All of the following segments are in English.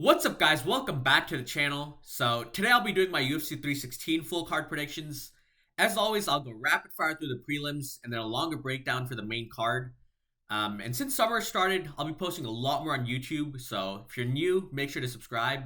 What's up, guys? Welcome back to the channel. So today I'll be doing my UFC 316 full card predictions. As always, I'll go rapid fire through the prelims and then a longer breakdown for the main card. And since summer started, I'll be posting a lot more on YouTube, so if you're new, make sure to subscribe.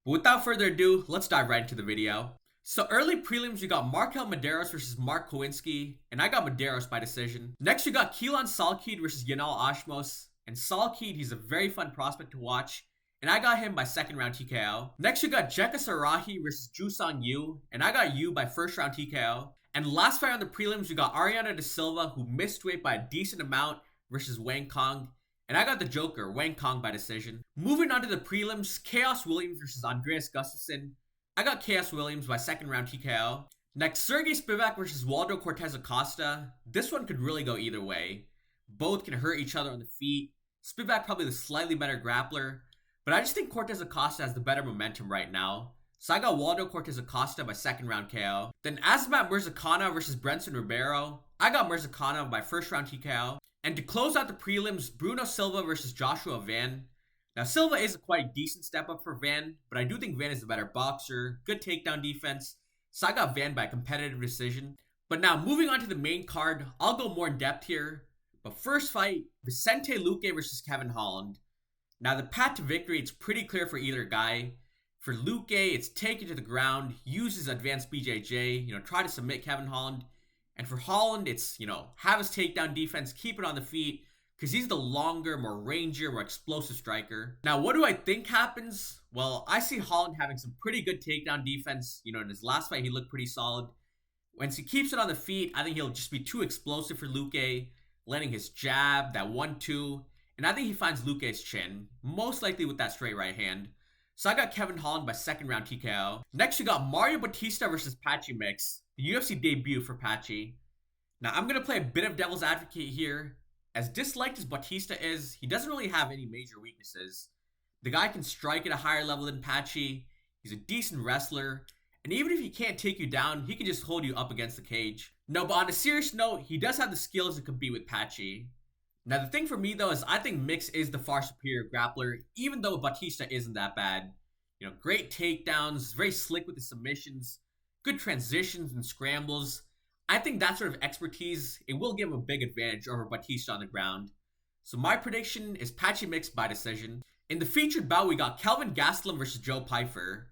But without further ado, let's dive right into the video. So early prelims, you got Markel Medeiros versus Mark Kowinski, and I got Medeiros by decision. Next, you got Keelan Salkid versus Yanal Ashmos, and Salkid, he's a very fun prospect to watch, and I got him by second round TKO. Next, you got Jeka Sarahi versus Jusong Yu, and I got Yu by first round TKO. And last fight on the prelims, you got Ariana De Silva, who missed weight by a decent amount, versus Wang Kong, and I got the Joker, Wang Kong, by decision. Moving on to the prelims, Chaos Williams versus Andreas Gustafsson. I got Chaos Williams by second round TKO. Next, Sergey Spivak versus Waldo Cortez Acosta. This one could really go either way. Both can hurt each other on the feet. Spivak probably the slightly better grappler, but I just think Cortez Acosta has the better momentum right now. So I got Waldo Cortez Acosta by second round KO. Then Azamat Murzakanov versus Brenson Ribeiro. I got Murzakanov by first round TKO. And to close out the prelims, Bruno Silva versus Joshua Van. Now, Silva is a quite decent step up for Van, but I do think Van is the better boxer, good takedown defense, so I got Van by a competitive decision. But now, moving on to the main card, I'll go more in depth here. But first fight, Vicente Luque versus Kevin Holland. Now, the path to victory, it's pretty clear for either guy. For Luque, it's take it to the ground, use his advanced BJJ, try to submit Kevin Holland. And for Holland, it's, have his takedown defense, keep it on the feet, because he's the longer, more rangier, more explosive striker. Now, what do I think happens? Well, I see Holland having some pretty good takedown defense. In his last fight, he looked pretty solid. Once he keeps it on the feet, I think he'll just be too explosive for Luque, landing his jab, that 1-2, and I think he finds Luque's chin, most likely with that straight right hand. So I got Kevin Holland by second round TKO. Next, you got Mario Bautista versus Patchy Mix, the UFC debut for Patchy. Now, I'm going to play a bit of devil's advocate here. As disliked as Bautista is, he doesn't really have any major weaknesses. The guy can strike at a higher level than Patchy. He's a decent wrestler. And even if he can't take you down, he can just hold you up against the cage. No, but on a serious note, he does have the skills to compete with Patchy. Now, the thing for me, though, is I think Mix is the far superior grappler, even though Bautista isn't that bad. Great takedowns, very slick with the submissions, good transitions and scrambles. I think that sort of expertise, it will give him a big advantage over Bautista on the ground. So my prediction is Patchy Mix by decision. In the featured bout, we got Kelvin Gastelum versus Joe Pyfer.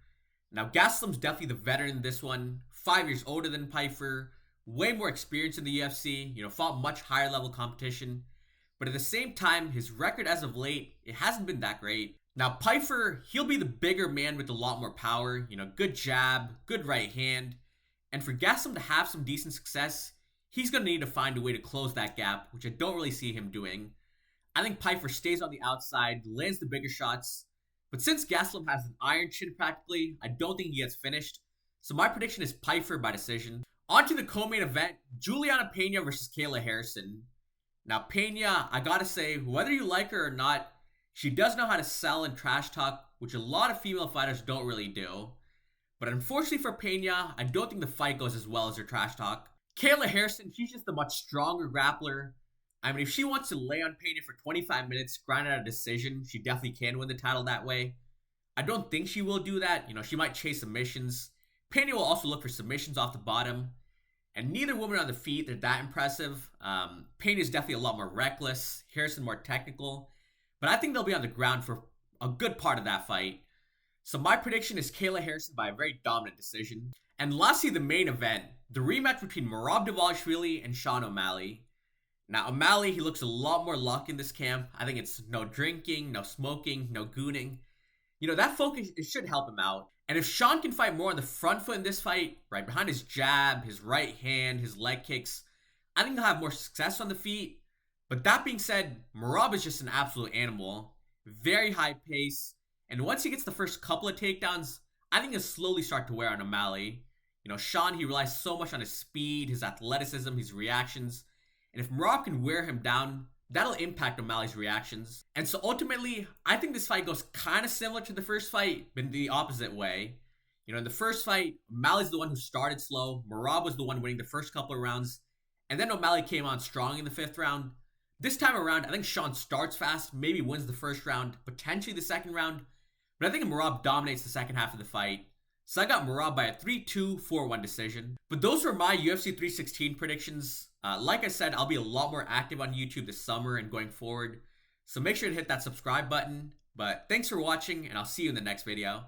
Now, Gastelum's definitely the veteran in this one, 5 years older than Pyfer, way more experience in the UFC, fought much higher level competition. But at the same time, his record as of late, it hasn't been that great. Now, Pyfer, he'll be the bigger man with a lot more power, good jab, good right hand. And for Gastelum to have some decent success, he's going to need to find a way to close that gap, which I don't really see him doing. I think Pyfer stays on the outside, lands the bigger shots. But since Gastelum has an iron chin practically, I don't think he gets finished. So my prediction is Pyfer by decision. On to the co-main event, Juliana Pena versus Kayla Harrison. Now, Pena, I gotta say, whether you like her or not, she does know how to sell and trash talk, which a lot of female fighters don't really do. But unfortunately for Pena, I don't think the fight goes as well as her trash talk. Kayla Harrison, she's just a much stronger grappler. I mean, if she wants to lay on Pena for 25 minutes, grind out a decision, she definitely can win the title that way. I don't think she will do that. She might chase submissions. Pena will also look for submissions off the bottom. And neither woman on the feet, they're that impressive. Pena is definitely a lot more reckless. Harrison more technical. But I think they'll be on the ground for a good part of that fight. So my prediction is Kayla Harrison by a very dominant decision. And lastly, the main event, the rematch between Merab Dvalishvili and Sean O'Malley. Now, O'Malley, he looks a lot more locked in this camp. I think it's no drinking, no smoking, no gooning. That focus, it should help him out. And if Sean can fight more on the front foot in this fight, right behind his jab, his right hand, his leg kicks, I think he'll have more success on the feet. But that being said, Merab is just an absolute animal. Very high pace. And once he gets the first couple of takedowns, I think he'll slowly start to wear on O'Malley. Sean, he relies so much on his speed, his athleticism, his reactions. And if Merab can wear him down, that'll impact O'Malley's reactions. And so ultimately, I think this fight goes kind of similar to the first fight, but in the opposite way. In the first fight, O'Malley's the one who started slow. Merab was the one winning the first couple of rounds. And then O'Malley came on strong in the 5th round. This time around, I think Sean starts fast, maybe wins the first round, potentially the second round. But I think Merab dominates the second half of the fight. So I got Merab by a 3-2, 4-1 decision. But those were my UFC 316 predictions. Like I said, I'll be a lot more active on YouTube this summer and going forward. So make sure to hit that subscribe button. But thanks for watching, and I'll see you in the next video.